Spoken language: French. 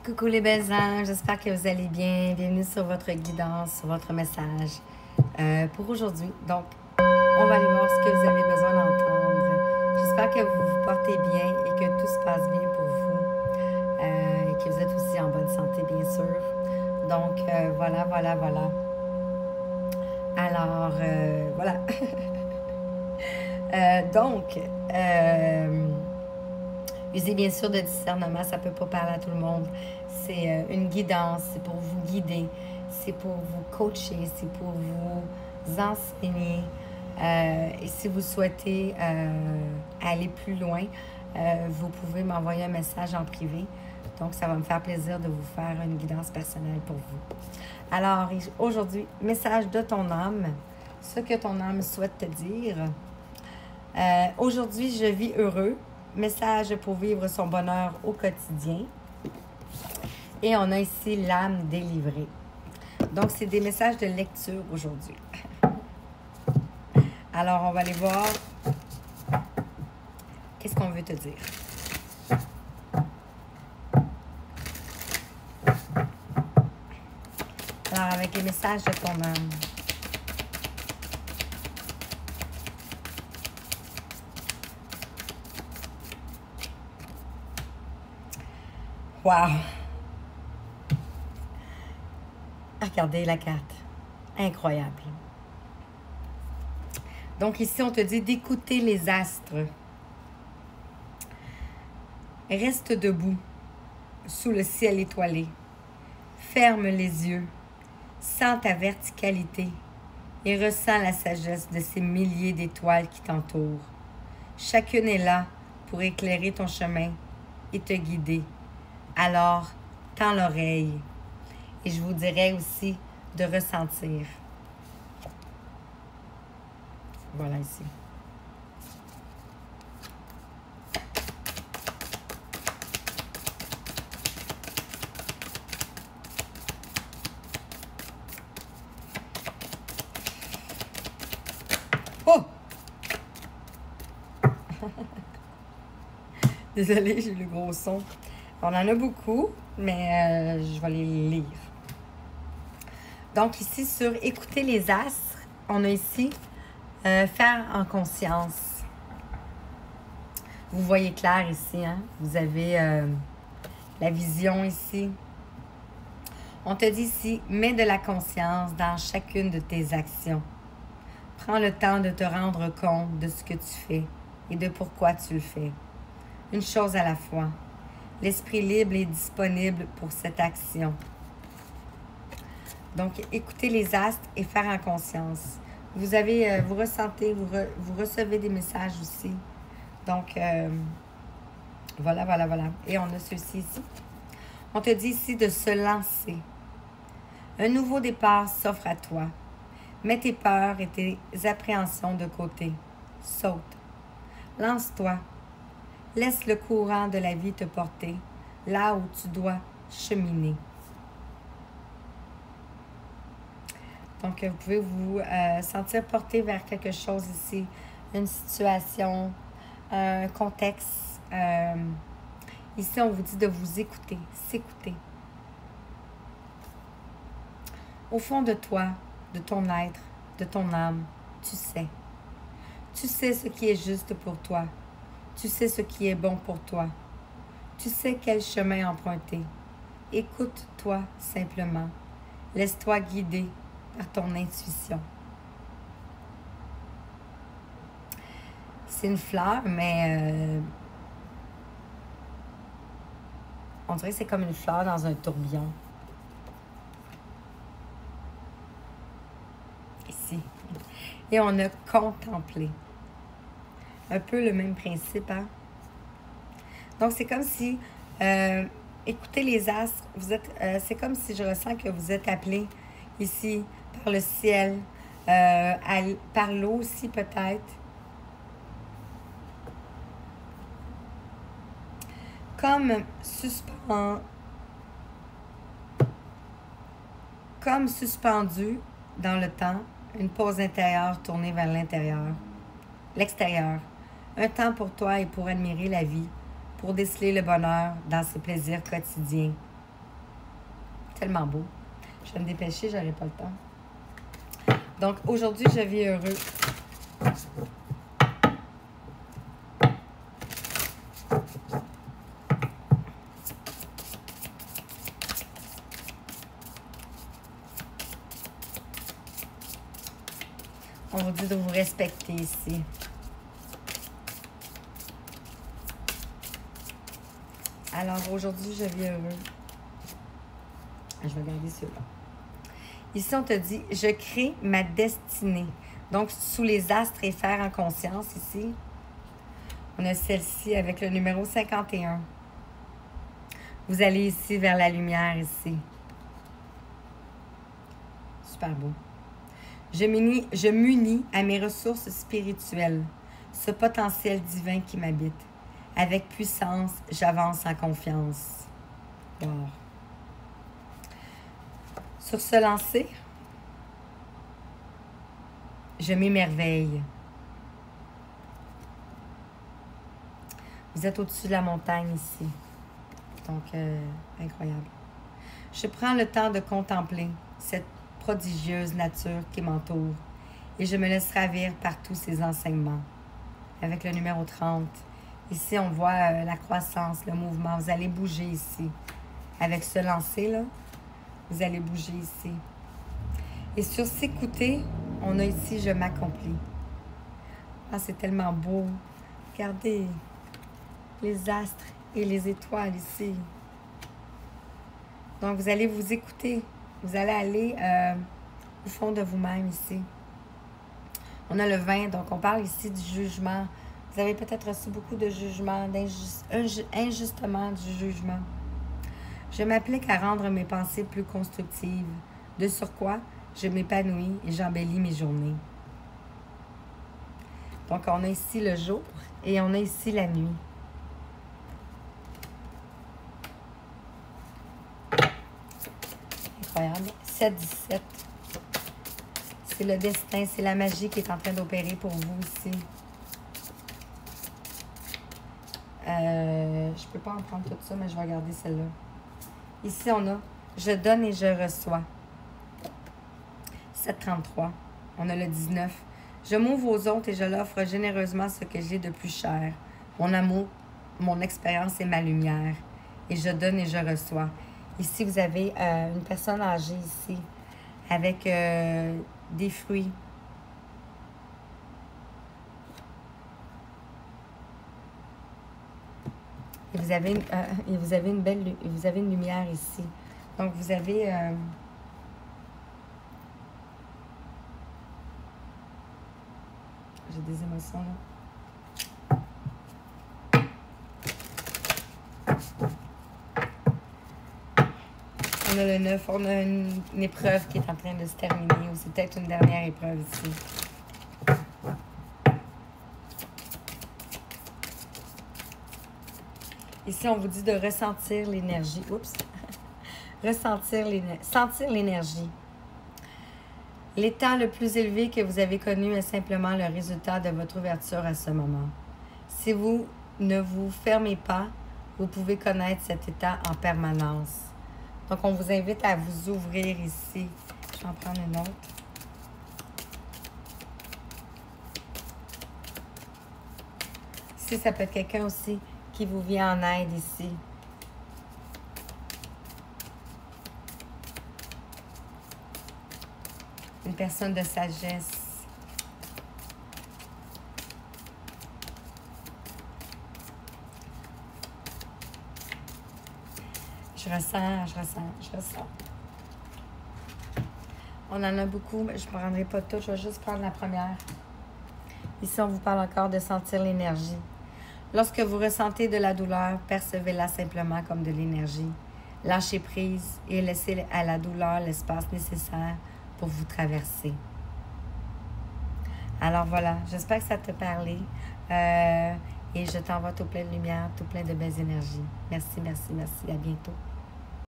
Coucou les belles âmes, j'espère que vous allez bien. Bienvenue sur votre guidance, sur votre message pour aujourd'hui. Donc, on va aller voir ce que vous avez besoin d'entendre. J'espère que vous vous portez bien et que tout se passe bien pour vous et que vous êtes aussi en bonne santé, bien sûr. Donc, voilà. Alors, voilà. donc, usez bien sûr de discernement, ça ne peut pas parler à tout le monde. C'est une guidance, c'est pour vous guider, c'est pour vous coacher, c'est pour vous enseigner. Et si vous souhaitez aller plus loin, vous pouvez m'envoyer un message en privé. Donc, ça va me faire plaisir de vous faire une guidance personnelle pour vous. Alors, aujourd'hui, message de ton âme, ce que ton âme souhaite te dire. Aujourd'hui, je vis heureux. Message pour vivre son bonheur au quotidien. Et on a ici l'âme délivrée. Donc, c'est des messages de lecture aujourd'hui. Alors, on va aller voir qu'est-ce qu'on veut te dire. Alors, avec les messages de ton âme. Wow! Regardez la carte. Incroyable. Donc ici, on te dit d'écouter les astres. Reste debout sous le ciel étoilé. Ferme les yeux. Sens ta verticalité et ressens la sagesse de ces milliers d'étoiles qui t'entourent. Chacune est là pour éclairer ton chemin et te guider. Alors, tends l'oreille. Et je vous dirais aussi de ressentir. Voilà ici. Oh! Désolée, j'ai eu le gros son. On en a beaucoup, mais je vais les lire. Donc ici, sur écouter les astres, on a ici faire en conscience. Vous voyez clair ici, hein? Vous avez la vision ici. On te dit ici, mets de la conscience dans chacune de tes actions. Prends le temps de te rendre compte de ce que tu fais et de pourquoi tu le fais. Une chose à la fois. L'esprit libre est disponible pour cette action. Donc, écoutez les astres et faire en conscience. Vous avez, vous ressentez, vous recevez des messages aussi. Donc, voilà. Et on a ceci ici. On te dit ici de se lancer. Un nouveau départ s'offre à toi. Mets tes peurs et tes appréhensions de côté. Saute. Lance-toi. Laisse le courant de la vie te porter là où tu dois cheminer. Donc, vous pouvez vous sentir porté vers quelque chose ici, une situation, un contexte. Ici, on vous dit de vous écouter, s'écouter. Au fond de toi, de ton être, de ton âme, tu sais. Tu sais ce qui est juste pour toi. Tu sais ce qui est bon pour toi. Tu sais quel chemin emprunter. Écoute-toi simplement. Laisse-toi guider par ton intuition. C'est une fleur, mais on dirait que c'est comme une fleur dans un tourbillon. Ici. Et on a contemplé. Un peu le même principe, hein? Donc, c'est comme si, écoutez les astres, vous êtes, c'est comme si je ressens que vous êtes appelé ici par le ciel, par l'eau aussi peut-être. Comme suspendu dans le temps, une pause intérieure tournée vers l'intérieur, l'extérieur. Un temps pour toi et pour admirer la vie, pour déceler le bonheur dans ses plaisirs quotidiens. tellement beau. Je vais me dépêcher, j'aurai pas le temps. Donc, aujourd'hui, je vis heureux. On vous dit de vous respecter ici. Alors, aujourd'hui, je vis heureux. Je vais garder ceux-là. Ici, on te dit, je crée ma destinée. Donc, sous les astres et faire en conscience, ici, on a celle-ci avec le numéro 51. Vous allez ici vers la lumière, ici. Super beau. Je m'unis à mes ressources spirituelles, ce potentiel divin qui m'habite. Avec puissance, j'avance en confiance. Wow. Sur ce lancer, je m'émerveille. Vous êtes au-dessus de la montagne ici. Donc, incroyable. Je prends le temps de contempler cette prodigieuse nature qui m'entoure et je me laisse ravir par tous ces enseignements. Avec le numéro 30, ici, on voit la croissance, le mouvement. Vous allez bouger ici. Avec ce lancer-là, vous allez bouger ici. Et sur s'écouter, on a ici « Je m'accomplis ». Ah, c'est tellement beau. Regardez les astres et les étoiles ici. Donc, vous allez vous écouter. Vous allez aller au fond de vous-même ici. On a le 20, donc on parle ici du jugement. Vous avez peut-être reçu beaucoup de jugements, injustement du jugement. Je m'applique à rendre mes pensées plus constructives. De surcroît, je m'épanouis et j'embellis mes journées. Donc, on a ici le jour et on a ici la nuit. Incroyable. 7-17. C'est le destin, c'est la magie qui est en train d'opérer pour vous ici. Je peux pas en prendre tout ça, mais je vais regarder celle-là. Ici, on a « Je donne et je reçois ». 7-33. On a le 19. Je m'ouvre aux autres et je l'offre généreusement ce que j'ai de plus cher. Mon amour, mon expérience et ma lumière. Et je donne et je reçois. Ici, vous avez une personne âgée ici avec des fruits. Et vous avez une lumière ici. Donc, vous avez... j'ai des émotions, là. On a le 9. On a une épreuve qui est en train de se terminer. Ou c'est peut-être une dernière épreuve ici. Ici, on vous dit de ressentir l'énergie. Oups! Sentir l'énergie. L'état le plus élevé que vous avez connu est simplement le résultat de votre ouverture à ce moment. Si vous ne vous fermez pas, vous pouvez connaître cet état en permanence. Donc, on vous invite à vous ouvrir ici. Je vais en prendre une autre. Ici, ça peut être quelqu'un aussi qui vous vient en aide ici. Une personne de sagesse. Je ressens. On en a beaucoup, mais je ne prendrai pas tout. Je vais juste prendre la première. Ici, on vous parle encore de sentir l'énergie. Lorsque vous ressentez de la douleur, percevez-la simplement comme de l'énergie. Lâchez prise et laissez à la douleur l'espace nécessaire pour vous traverser. Alors voilà, j'espère que ça t'a parlé. Et je t'envoie tout plein de lumière, tout plein de belles énergies. Merci, merci, merci. À bientôt.